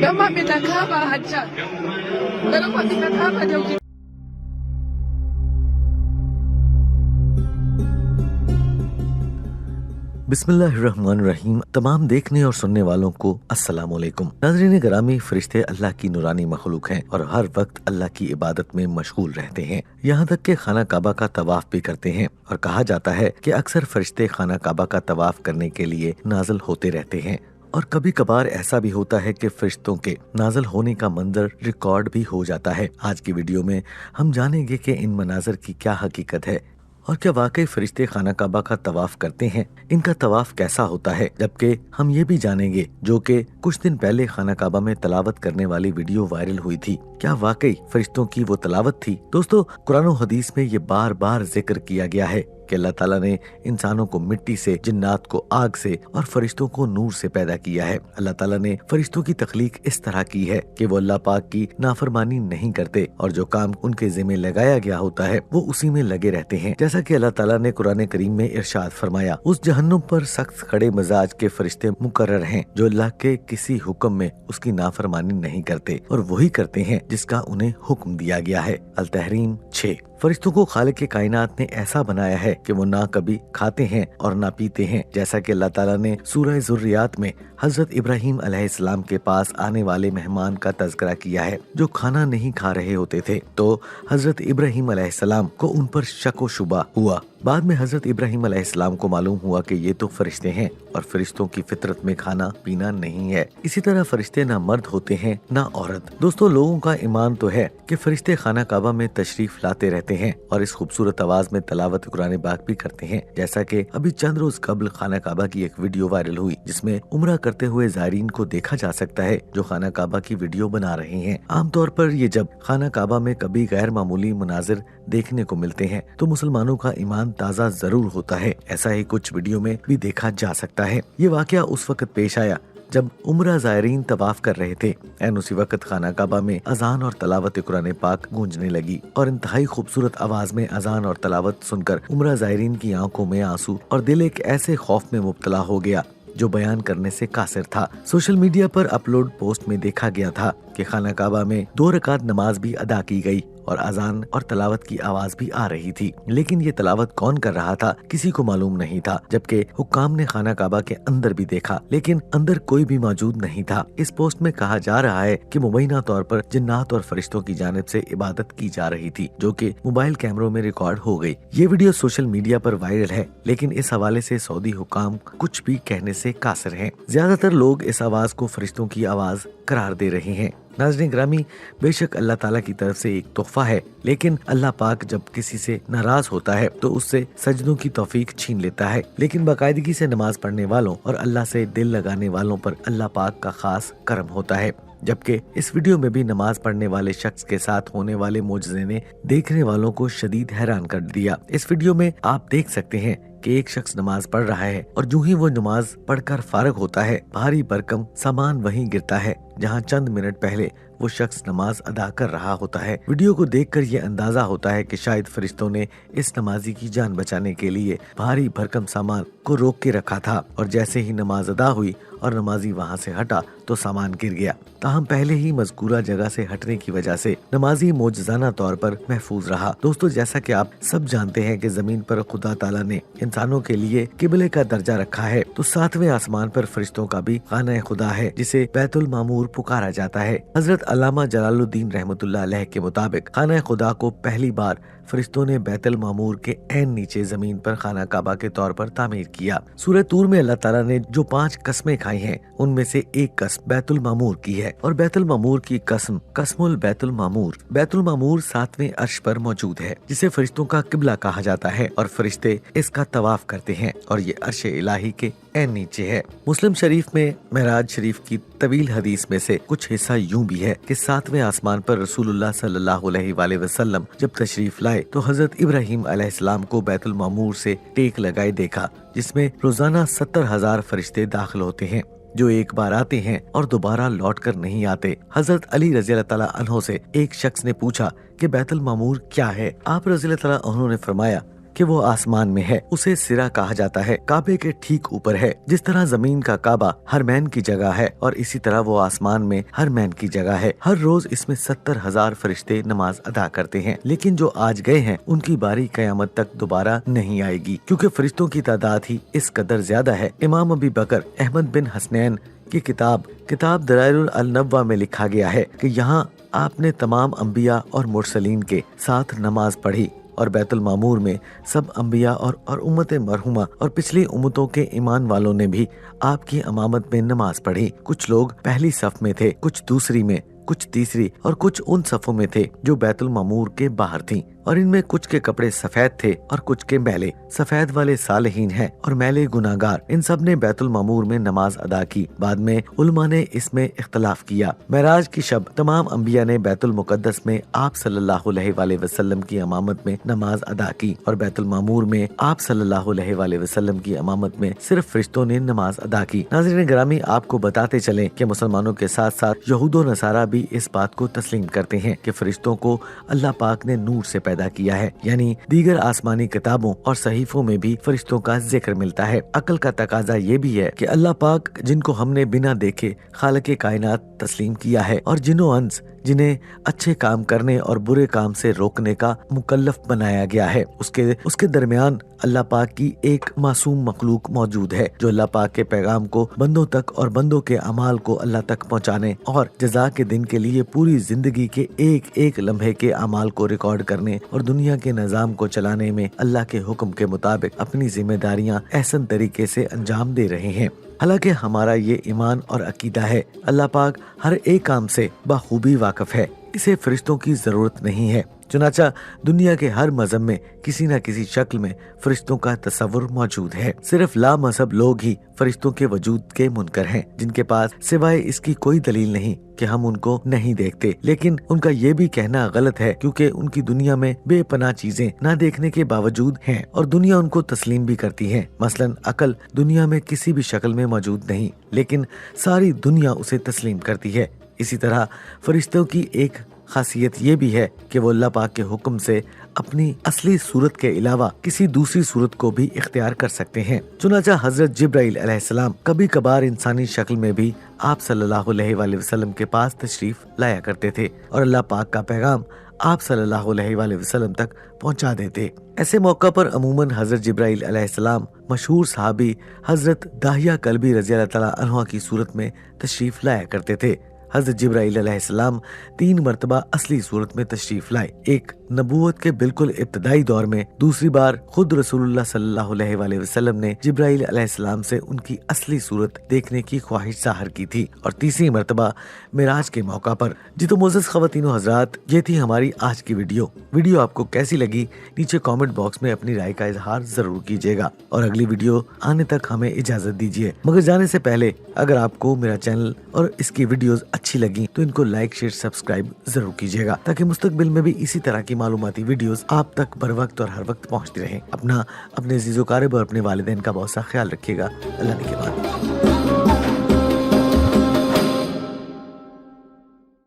Kama minakaba haja. Pero pag minakaba daw बिस्मिल्लाहिर्रहमानिर्रहीम। तमाम देखने और सुनने वालों को अस्सलाम वालेकुम। नाज़रीन गिरामी, फरिश्ते अल्लाह की नूरानी मखलूक हैं और हर वक्त अल्लाह की इबादत में मशगूल रहते हैं। यहाँ तक के खाना काबा का तवाफ भी करते हैं और कहा जाता है कि अक्सर फरिश्ते खाना काबा का तवाफ करने के लिए नाज़िल होते रहते हैं। और कभी कभार ऐसा भी होता है कि फरिश्तों के नाज़िल होने का मंजर रिकॉर्ड भी हो जाता है। आज की वीडियो में हम जानेंगे कि इन मनाजर की क्या हकीकत है और क्या वाकई फरिश्ते खाना काबा का तवाफ करते हैं, इनका तवाफ कैसा होता है। जबकि हम ये भी जानेंगे जो कि कुछ दिन पहले खाना काबा में तलावत करने वाली वीडियो वायरल हुई थी, क्या वाकई फरिश्तों की वो तलावत थी। दोस्तों, कुरान और हदीस में ये बार बार जिक्र किया गया है कि अल्लाह ताला ने इंसानों को मिट्टी से, जिन्नात को आग से और फरिश्तों को नूर से पैदा किया है। अल्लाह ताला ने फरिश्तों की तख्लीक इस तरह की है कि वो अल्लाह पाक की नाफरमानी नहीं करते और जो काम उनके जिम्मे लगाया गया होता है वो उसी में लगे रहते हैं। जैसा कि अल्लाह ताला ने कुरान करीम में इरशाद फरमाया, उस जहन्नुम पर सख्त खड़े मिजाज के फरिश्ते मुकर्रर हैं जो अल्लाह के किसी हुक्म में उसकी नाफरमानी नहीं करते और वही करते हैं जिसका उन्हें हुक्म दिया गया है। अल-तहरीम 6। फरिश्तों को खालिक के कायनात ने ऐसा बनाया है कि वो ना कभी खाते हैं और ना पीते हैं। जैसा कि अल्लाह ताला ने सूरह ज़ुर्रियात में हजरत इब्राहीम अलैहिस्सलाम के पास आने वाले मेहमान का तज़किरा किया है जो खाना नहीं खा रहे होते थे, तो हजरत इब्राहीम अलैहिस्सलाम को उन पर शक व शुबा हुआ। बाद में हजरत इब्राहीम अलैहिस्सलाम को मालूम हुआ कि ये तो फरिश्ते हैं और फरिश्तों की फितरत में खाना पीना नहीं है। इसी तरह फरिश्ते ना मर्द होते हैं ना औरत। दोस्तों, लोगों का ईमान तो है कि फरिश्ते खाना काबा में तशरीफ लाते रहते हैं और इस खूबसूरत आवाज में तलावत कुरान पाक भी करते हैं। जैसा कि अभी चंद रोज कबल खाना काबा की एक वीडियो वायरल हुई जिसमें उम्रा करते हुए ज़ायरीन को देखा जा सकता है जो खाना काबा की वीडियो बना रहे हैं। आमतौर पर ये जब खाना काबा में कभी गैर मामूली मनाजिर देखने को मिलते हैं तो मुसलमानों का ईमान ताज़ा जरूर होता है। ऐसा ही कुछ वीडियो में भी देखा जा सकता है। ये वाकया उस वक्त पेश आया जब उम्रा ज़ायरीन तवाफ कर रहे थे। एन उसी वक्त खाना काबा में अजान और तलावत कुरान पाक गूंजने लगी और इंतहाई खूबसूरत आवाज में अजान और तलावत सुनकर उम्रा ज़ायरीन की आंखों में आंसू और दिल एक ऐसे खौफ में मुब्तला हो गया जो बयान करने से कासिर था। सोशल मीडिया पर अपलोड पोस्ट में देखा गया था कि खाना काबा में 2 रकात नमाज भी अदा की गई और अजान और तलावत की आवाज भी आ रही थी, लेकिन ये तलावत कौन कर रहा था किसी को मालूम नहीं था। जबकि हुक्काम ने खाना काबा के अंदर भी देखा लेकिन अंदर कोई भी मौजूद नहीं था। इस पोस्ट में कहा जा रहा है कि मुबैना तौर पर जिन्नात और फरिश्तों की जानिब से इबादत की जा रही थी जो कि मोबाइल कैमरों में रिकॉर्ड हो गई। ये वीडियो सोशल मीडिया पर वायरल है, लेकिन इस हवाले से सऊदी हुक्काम कुछ भी कहने से कासिर हैं। ज्यादातर लोग इस आवाज को फरिश्तों की आवाज करार दे रहे हैं। नाज़रीन ग्रामी, बेशक अल्लाह ताला की तरफ से एक तोहफा है, लेकिन अल्लाह पाक जब किसी से नाराज होता है तो उससे सजदों की तौफीक छीन लेता है। लेकिन बाकायदगी से नमाज पढ़ने वालों और अल्लाह से दिल लगाने वालों पर अल्लाह पाक का खास करम होता है। जबकि इस वीडियो में भी नमाज पढ़ने वाले शख्स के साथ होने वाले मोजज़े ने देखने वालों को शदीद हैरान कर दिया। इस वीडियो में आप देख सकते हैं कि एक शख्स नमाज पढ़ रहा है और जो ही वो नमाज पढ़कर फारग होता है, भारी भरकम सामान वहीं गिरता है जहां चंद मिनट पहले वो शख्स नमाज अदा कर रहा होता है। वीडियो को देखकर ये अंदाजा होता है कि शायद फरिश्तों ने इस नमाजी की जान बचाने के लिए भारी भरकम सामान को रोक के रखा था और जैसे ही नमाज अदा हुई और नमाजी वहां से हटा तो सामान गिर गया। ताहम पहले ही मज़कूरा जगह से हटने की वजह से नमाजी मोजज़ाना तौर पर महफूज रहा। दोस्तों, जैसा कि आप सब जानते हैं कि जमीन पर खुदा ताला ने इंसानों के लिए किबले का दर्जा रखा है, तो 7वें आसमान पर फरिश्तों का भी खाना खुदा है जिसे बैतुल मामूर पुकारा जाता है। हजरत अल्लामा जलालुद्दीन रहमतुल्लाह अलैह के मुताबिक खाना खुदा को पहली बार फरिश्तों ने बैतुल मामूर के ऐन नीचे जमीन पर खाना काबा के तौर पर तामीर किया। सूरह तूर में अल्लाह ताला ने जो 5 कसमें खाई हैं उनमें से एक कसम बैतुल मामूर की है और बैतुल मामूर की कसम कसमुल बैतुल मामूर। बैतुल मामूर 7वें अर्श पर मौजूद है जिसे फरिश्तों का किबला कहा जाता है और फरिश्ते इसका तवाफ करते हैं और ये अर्श इलाही के ऐन नीचे है। मुस्लिम शरीफ में मेराज शरीफ की तवील हदीस में से कुछ हिस्सा यूं भी है कि 7वें आसमान पर रसूलुल्लाह सल्लल्लाहु अलैहि वसल्लम जब तशरीफ लाए तो हजरत इब्राहीम अलैहिस्सलाम को बैतुल मामूर से टेक लगाए देखा जिसमें रोजाना 70,000 फरिश्ते दाखिल होते हैं जो एक बार आते हैं और दोबारा लौट कर नहीं आते। हजरत अली रज़ी अल्लाह तआला अन्हो से एक शख्स ने पूछा कि बैतुल मामूर क्या है। आप रज़ी अल्लाह तआला अन्हो ने फरमाया कि वो आसमान में है। उसे सिरा कहा जाता है, काबे के ठीक ऊपर है। जिस तरह जमीन का काबा हरमैन की जगह है और इसी तरह वो आसमान में हरमैन की जगह है। हर रोज इसमें 70,000 फरिश्ते नमाज अदा करते हैं, लेकिन जो आज गए हैं उनकी बारी कयामत तक दोबारा नहीं आएगी, क्योंकि फरिश्तों की तादाद ही इस कदर ज्यादा है। इमाम अबी बकर अहमद बिन हसनैन की किताब दलाइलुल अल-नबवा में लिखा गया है कि यहाँ आपने तमाम अंबिया और मुरसलीन के साथ नमाज पढ़ी और बैतुल मामूर में सब अंबिया और उम्मत मरहुमा और पिछली उम्मतों के ईमान वालों ने भी आपकी इमामत में नमाज पढ़ी। कुछ लोग पहली सफ में थे, कुछ दूसरी में, कुछ तीसरी और कुछ उन सफों में थे जो बैतुल मामूर के बाहर थीं, और इनमें कुछ के कपड़े सफेद थे और कुछ के मैले। सफेद वाले सालेहीन हैं और मैले गुनाहगार। इन सब ने बैतुल मामूर में नमाज अदा की। बाद में उलमा ने इसमें इख्तलाफ किया। मेराज की शब तमाम अंबिया ने बैतुल मुकद्दस में आप सल्लल्लाहु अलैहि वसल्लम की इमामत में नमाज अदा की और बैतुल मामूर में आप सल्लल्लाहु अलैहि वसल्लम की इमामत में सिर्फ फरिश्तों ने नमाज अदा की। नाज़रीन ग्रामी, आपको बताते चले कि मुसलमानों के साथ साथ यहूदो नसारा भी इस बात को तस्लीम करते हैं कि फरिश्तों को अल्लाह पाक ने नूर से पैदा किया है, यानी दीगर आसमानी किताबों और सहीफों में भी फरिश्तों का जिक्र मिलता है। अकल का तकाजा ये भी है कि अल्लाह पाक जिनको हमने बिना देखे खालिक़े कायनात तस्लीम किया है और जिन्हों अंस जिन्हें अच्छे काम करने और बुरे काम से रोकने का मुकल्लफ बनाया गया है, उसके दरमियान अल्लाह पाक की एक मासूम मखलूक मौजूद है जो अल्लाह पाक के पैगाम को बंदों तक और बंदों के अमाल को अल्लाह तक पहुंचाने और जज़ा के दिन के लिए पूरी जिंदगी के एक एक लम्हे के अमाल को रिकॉर्ड करने और दुनिया के निज़ाम को चलाने में अल्लाह के हुक्म के मुताबिक अपनी जिम्मेदारियां एहसन तरीके से अंजाम दे रहे हैं। हालांकि हमारा ये ईमान और अकीदा है, अल्लाह पाक हर एक काम से बखूबी वाकिफ है, इसे फरिश्तों की जरूरत नहीं है। चुनाचा दुनिया के हर मजहब में किसी न किसी शक्ल में फरिश्तों का तस्वुर मौजूद है। सिर्फ ला मजहब लोग ही फरिश्तों के वजूद के मुनकर हैं, जिनके पास सिवाय इसकी कोई दलील नहीं कि हम उनको नहीं देखते। लेकिन उनका ये भी कहना गलत है, क्योंकि उनकी दुनिया में बेपनाह चीजें ना देखने के बावजूद हैं और दुनिया उनको तस्लीम भी करती है। मसलन अकल दुनिया में किसी भी शक्ल में मौजूद नहीं, लेकिन सारी दुनिया उसे तस्लीम करती है। इसी तरह फरिश्तों की एक खासियत ये भी है कि वो अल्लाह पाक के हुक्म से अपनी असली सूरत के अलावा किसी दूसरी सूरत को भी इख्तियार कर सकते हैं। चुनाचा हजरत जिब्राइल अलैहिस्सलाम कभी कभार इंसानी शक्ल में भी आप सल्लल्लाहु अलैहि वसल्लम के पास तशरीफ लाया करते थे और अल्लाह पाक का पैगाम आप सल्लल्लाहु अलैहि वसल्लम तक पहुंचा देते। ऐसे मौका पर अमूमन हजरत जिब्राइल अलैहिस्सलाम मशहूर सहाबी हजरत दाहिया कल्बी रज़ी अल्लाह तआला अन्हु की सूरत में तशरीफ लाया करते थे। हजरत जिब्राइल अलैहिस्सलाम 3 मरतबा असली सूरत में तशरीफ लाए, एक नबूवत के बिल्कुल इब्तदाई दौर में, दूसरी बार खुद रसूलुल्लाह सल्लल्लाहु अलैहि वसल्लम ने जिब्राइल अलैहिस्सलाम से उनकी असली सूरत देखने की ख्वाहिश जाहिर की थी, और तीसरी मरतबा मिराज के मौका पर। जी तो मोअज़्ज़ज़ ख़वातीनो हज़रात, ये थी हमारी आज की वीडियो आपको कैसी लगी नीचे कमेंट बॉक्स में अपनी राय का इजहार जरूर कीजिएगा, और अगली वीडियो आने तक हमें इजाजत दीजिए। मगर जाने से पहले अगर आपको मेरा चैनल और इसकी वीडियोस अच्छी लगी तो इनको लाइक शेयर सब्सक्राइब जरूर कीजिएगा, ताकि मुस्तकबिल में भी इसी तरह की मालूमाती वीडियोस आप तक बर वक्त और हर वक्त पहुंचती रहें। अपने अज़ीज़ो क़ारिब और अपने वालिदैन का बहुत सा ख्याल रखिएगा। अल्लाह ने के बाद।